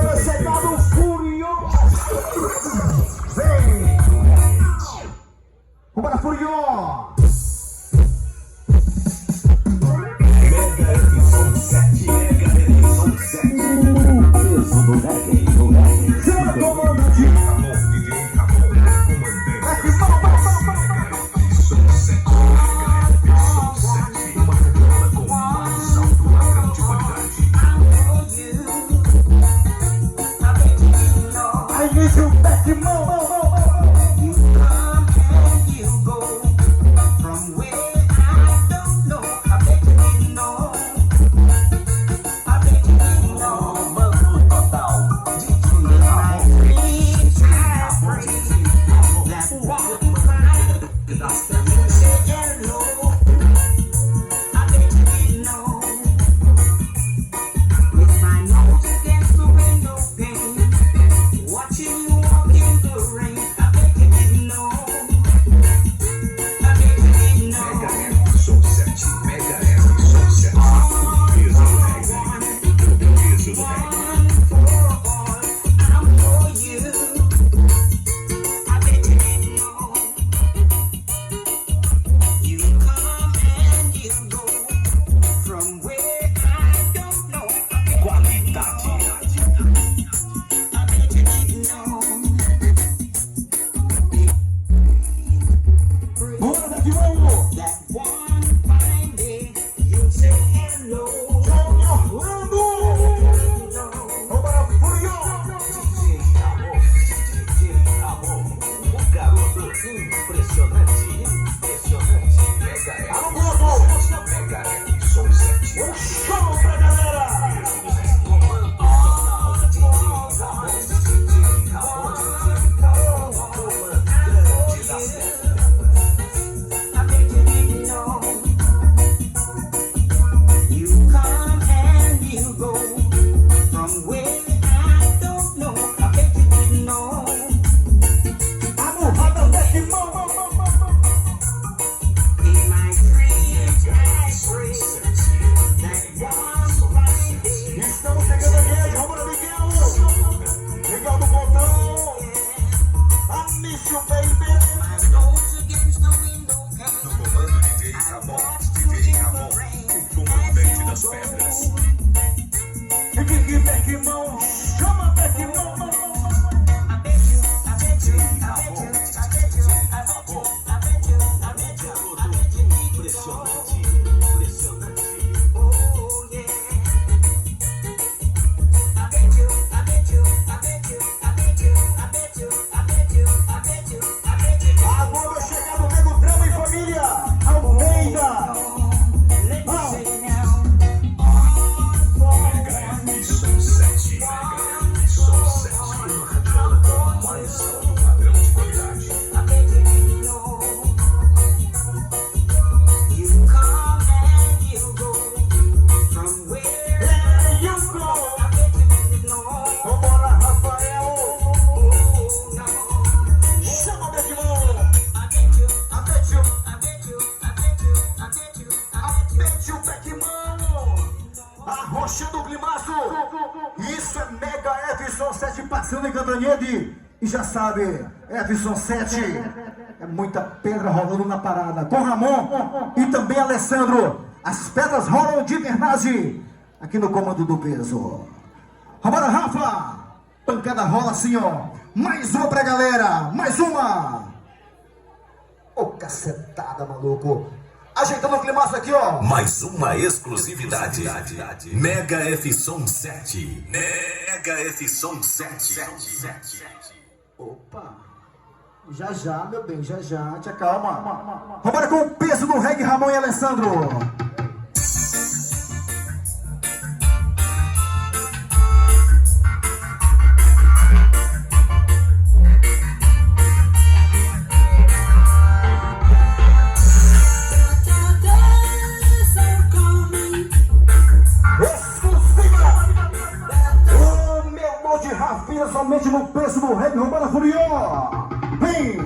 Vai chegar no Furioso. Vem. Vambora, Furioso. Mega Edição 7. Mega Edição 7. Peso do reggae. Chama comando de Ramon, DJ Ramon. Comandante. aqui, vamos. Edição 7. Mega Edição 7. Uma redonda com mais alto padrão de qualidade. Aí vem o Beckman. Arrochando o climaço. Isso é Mega Edson 7 passando em Cantanhede. E já sabe, Edson 7 é muita pedra rolando na parada. Com Ramon e também Alessandro. As pedras rolam de Bernazzi aqui no comando do peso. Vambora, Rafa. Pancada rola assim, ó. Mais uma pra galera. Mais uma. Ô, cacetada, maluco. Ajeitando o climaço aqui, ó. Mais uma exclusividade. Mega F-Som 7. Mega F-Som 7. Opa. Já, meu bem, já. Te acalma. Vambora com o peso do reggae, Ramon e Alessandro. Somente no peso do reggae, roubada furiosa. Vem!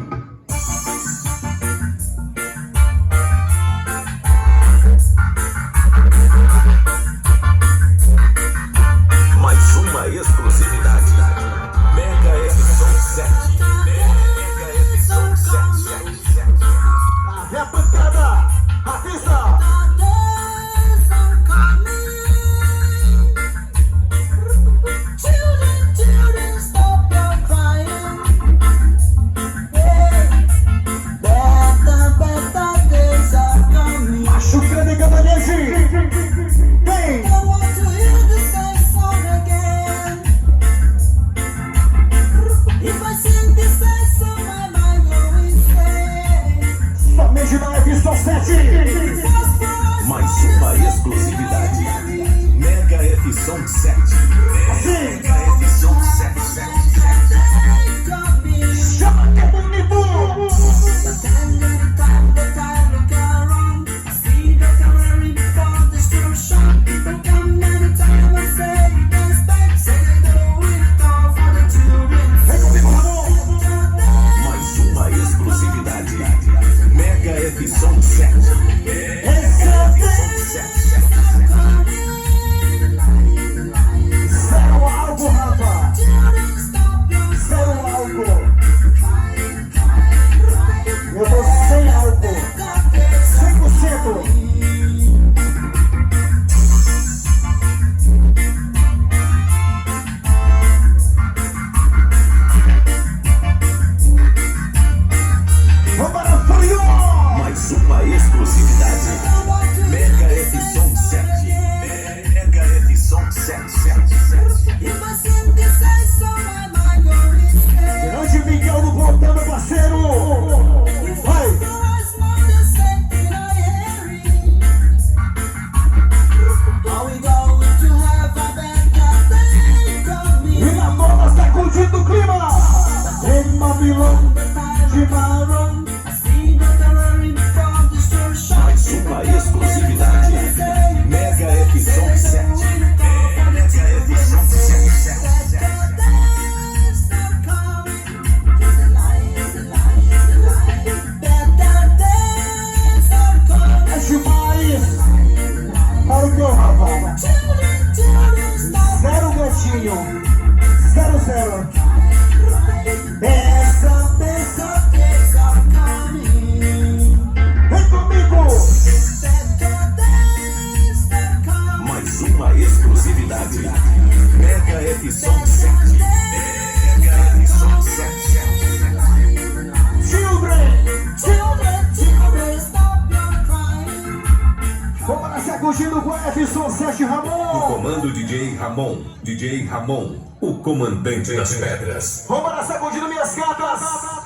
Coutinho. 00. Pensa, pensa, pensa pra mim. Vem comigo. Mais uma exclusividade. Mega F Som 7. Mega F Som 7. Vamos lá, sacudindo com Efson 7 No Ramon. comando DJ Ramon. DJ Ramon, o comandante das pedras. Vamos lá, sacudindo minhas gatas.